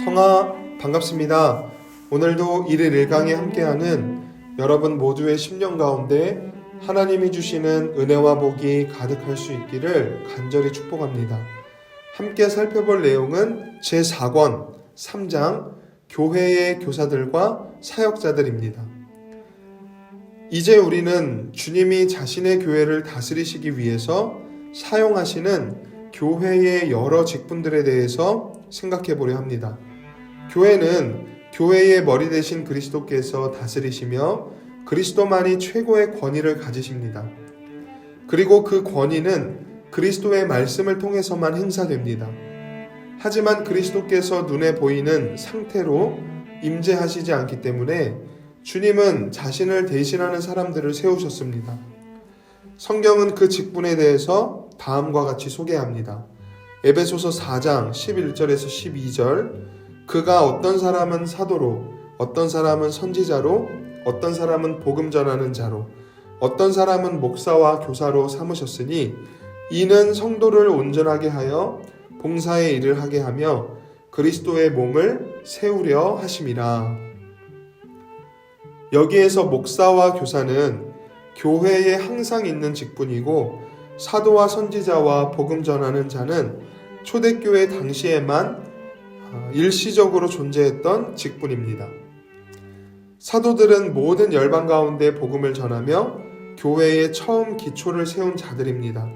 형아, 반갑습니다. 오늘도 1일 1강에 함께하는 여러분 모두의 10년 가운데 하나님이 주시는 은혜와 복이 가득할 수 있기를 간절히 축복합니다. 함께 살펴볼 내용은 제4권 3장 교회의 교사들과 사역자들입니다. 이제 우리는 주님이 자신의 교회를 다스리시기 위해서 사용하시는 교회의 여러 직분들에 대해서 생각해 보려 합니다. 교회는 교회의 머리 되신 그리스도께서 다스리시며 그리스도만이 최고의 권위를 가지십니다. 그리고 그 권위는 그리스도의 말씀을 통해서만 행사됩니다. 하지만 그리스도께서 눈에 보이는 상태로 임재하시지 않기 때문에 주님은 자신을 대신하는 사람들을 세우셨습니다. 성경은 그 직분에 대해서 다음과 같이 소개합니다. 에베소서 4장 11절에서 12절, 그가 어떤 사람은 사도로, 어떤 사람은 선지자로, 어떤 사람은 복음 전하는 자로, 어떤 사람은 목사와 교사로 삼으셨으니 이는 성도를 온전하게 하여 봉사의 일을 하게 하며 그리스도의 몸을 세우려 하심이라. 여기에서 목사와 교사는 교회에 항상 있는 직분이고 사도와 선지자와 복음 전하는 자는 초대교회 당시에만 일시적으로 존재했던 직분입니다. 사도들은 모든 열방 가운데 복음을 전하며 교회의 처음 기초를 세운 자들입니다.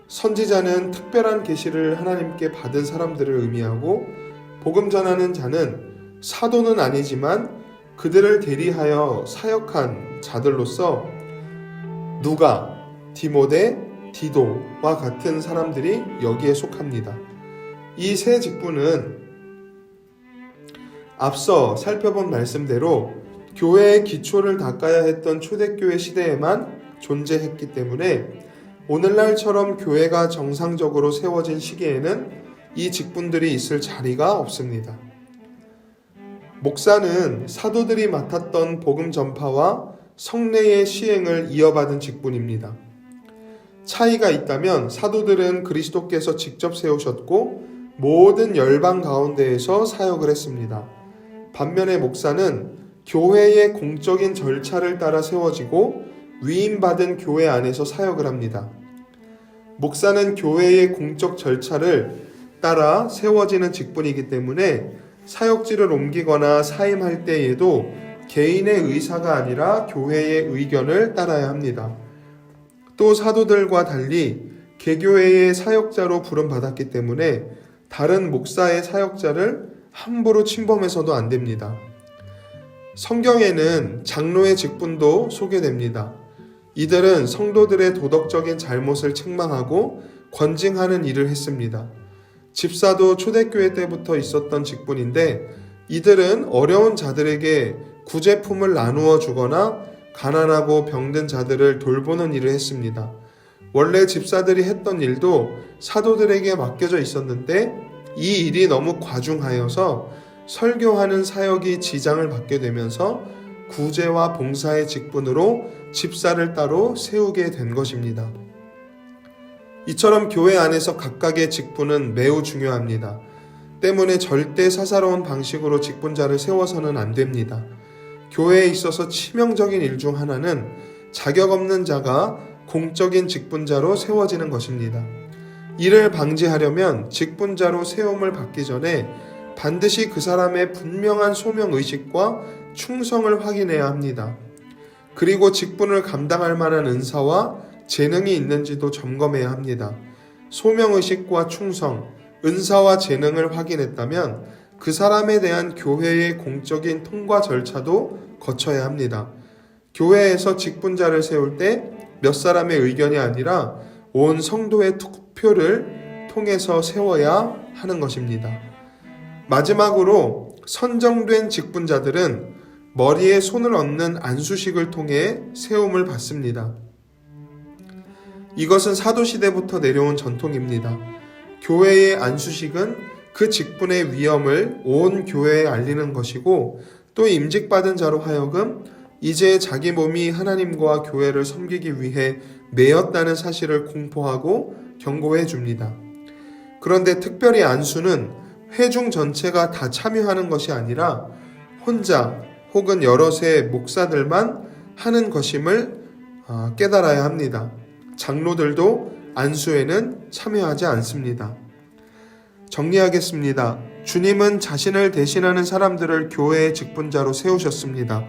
선지자는 특별한 계시를 하나님께 받은 사람들을 의미하고 복음 전하는 자는 사도는 아니지만 그들을 대리하여 사역한 자들로서 누가, 디모데, 디도와 같은 사람들이 여기에 속합니다. 이 세 직분은 앞서 살펴본 말씀대로 교회의 기초를 닦아야 했던 초대교회 시대에만 존재했기 때문에 오늘날처럼 교회가 정상적으로 세워진 시기에는 이 직분들이 있을 자리가 없습니다. 목사는 사도들이 맡았던 복음 전파와 성례의 시행을 이어받은 직분입니다. 차이가 있다면 사도들은 그리스도께서 직접 세우셨고 모든 열방 가운데에서 사역을 했습니다. 반면에 목사는 교회의 공적인 절차를 따라 세워지고 위임받은 교회 안에서 사역을 합니다. 목사는 교회의 공적 절차를 따라 세워지는 직분이기 때문에 사역지를 옮기거나 사임할 때에도 개인의 의사가 아니라 교회의 의견을 따라야 합니다. 또 사도들과 달리 개교회의 사역자로 부름받았기 때문에 다른 목사의 사역자를 함부로 침범해서도 안 됩니다. 성경에는 장로의 직분도 소개됩니다. 이들은 성도들의 도덕적인 잘못을 책망하고 권징하는 일을 했습니다. 집사도 초대교회 때부터 있었던 직분인데 이들은 어려운 자들에게 구제품을 나누어 주거나 가난하고 병든 자들을 돌보는 일을 했습니다. 원래 집사들이 했던 일도 사도들에게 맡겨져 있었는데 이 일이 너무 과중하여서 설교하는 사역이 지장을 받게 되면서 구제와 봉사의 직분으로 집사를 따로 세우게 된 것입니다. 이처럼 교회 안에서 각각의 직분은 매우 중요합니다. 때문에 절대 사사로운 방식으로 직분자를 세워서는 안 됩니다. 교회에 있어서 치명적인 일 중 하나는 자격 없는 자가 공적인 직분자로 세워지는 것입니다. 이를 방지하려면 직분자로 세움을 받기 전에 반드시 그 사람의 분명한 소명의식과 충성을 확인해야 합니다. 그리고 직분을 감당할 만한 은사와 재능이 있는지도 점검해야 합니다. 소명의식과 충성, 은사와 재능을 확인했다면 그 사람에 대한 교회의 공적인 통과 절차도 거쳐야 합니다. 교회에서 직분자를 세울 때 몇 사람의 의견이 아니라 온 성도의 투표를 통해서 세워야 하는 것입니다. 마지막으로 선정된 직분자들은 머리에 손을 얹는 안수식을 통해 세움을 받습니다. 이것은 사도시대부터 내려온 전통입니다. 교회의 안수식은 그 직분의 위엄을 온 교회에 알리는 것이고 또 임직받은 자로 하여금 이제 자기 몸이 하나님과 교회를 섬기기 위해 매였다는 사실을 공포하고 경고해 줍니다. 그런데 특별히 안수는 회중 전체가 다 참여하는 것이 아니라 혼자 혹은 여럿의 목사들만 하는 것임을 깨달아야 합니다. 장로들도 안수에는 참여하지 않습니다. 정리하겠습니다. 주님은 자신을 대신하는 사람들을 교회의 직분자로 세우셨습니다.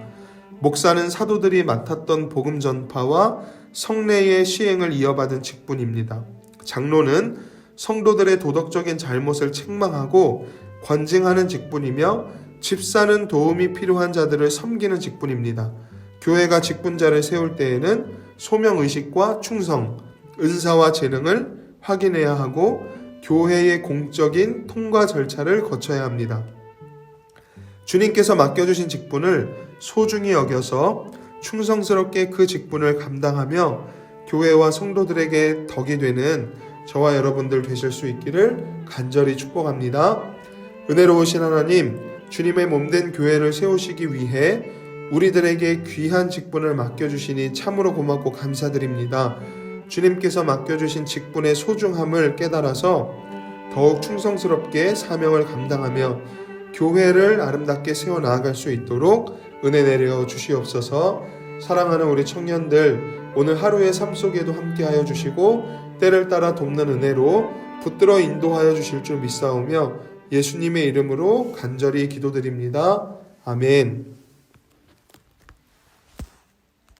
목사는 사도들이 맡았던 복음 전파와 성례의 시행을 이어받은 직분입니다. 장로는 성도들의 도덕적인 잘못을 책망하고 권징하는 직분이며 집사는 도움이 필요한 자들을 섬기는 직분입니다. 교회가 직분자를 세울 때에는 소명의식과 충성, 은사와 재능을 확인해야 하고 교회의 공적인 통과 절차를 거쳐야 합니다. 주님께서 맡겨주신 직분을 소중히 여겨서 충성스럽게 그 직분을 감당하며 교회와 성도들에게 덕이 되는 저와 여러분들 되실 수 있기를 간절히 축복합니다. 은혜로우신 하나님, 주님의 몸된 교회를 세우시기 위해 우리들에게 귀한 직분을 맡겨주시니 참으로 고맙고 감사드립니다. 주님께서 맡겨주신 직분의 소중함을 깨달아서 더욱 충성스럽게 사명을 감당하며 교회를 아름답게 세워나갈 수 있도록 은혜 내려 주시옵소서. 사랑하는 우리 청년들, 오늘 하루의 삶 속에도 함께하여 주시고 때를 따라 돕는 은혜로 붙들어 인도하여 주실 줄 믿사오며 예수님의 이름으로 간절히 기도드립니다. 아멘.